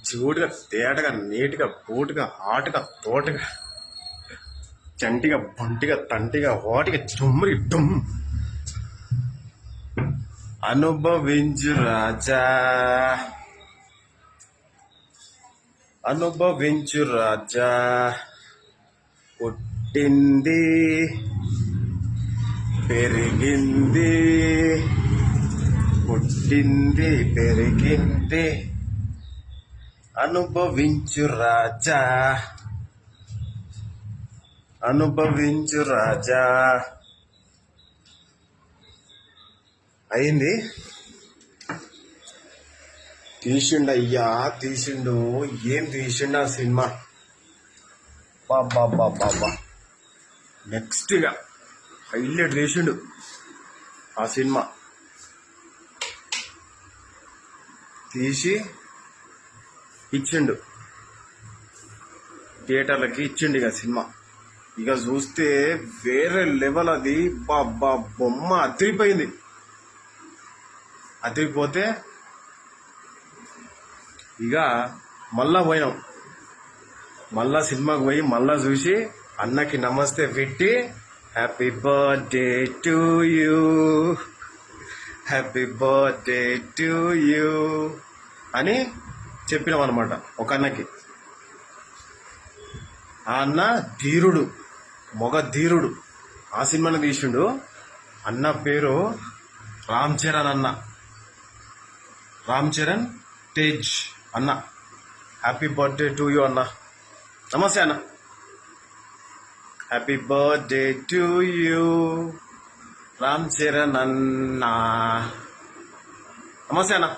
జూడుగా తేటగా నీట్గా బూటుగా ఆటగా తోటగా చంటిగా బంటిగా తంటిగా వాటిగా చుమ్మరి డుమ్ అనుభవించు రాజా అనుభవించు రాజా పుట్టింది పెరిగింది పుట్టింది పెరిగింది అనుభవించు రాజా అనుభవించు రాజా. అయింది తీసిండు అయ్యా తీసిండు. ఏం తీసిండు ఆ సినిమా. బాబా బాబా నెక్స్ట్గా హైలైట్ తీసిండు ఆ సినిమా. తీసి ఇచ్చిండు థియేటర్లకి ఇచ్చిండు ఇక సినిమా. ఇక చూస్తే వేరే లెవెల్. అది బాబా బొమ్మ అదిరిపోయింది. అదిరిపోతే ఇక మళ్ళా పోయినాం. మళ్ళా సినిమాకి పోయి మళ్ళా చూసి అన్నకి నమస్తే పెట్టి happy birthday to you happy birthday to you అని చెప్పినాం అనమాట ఒక అన్నకి. ఆ అన్న ధీరుడు, మొగ ధీరుడు. ఆ సినిమాని తీసిండు. అన్న పేరు రామ్ చరణ్ అన్న, రామ్ చరణ్ తేజ్ అన్న. హ్యాపీ బర్త్డే టు యూ అన్న. నమస్తే అన్న. Happy birthday to you Ram Charan అన్న. నమస్తే అన్న.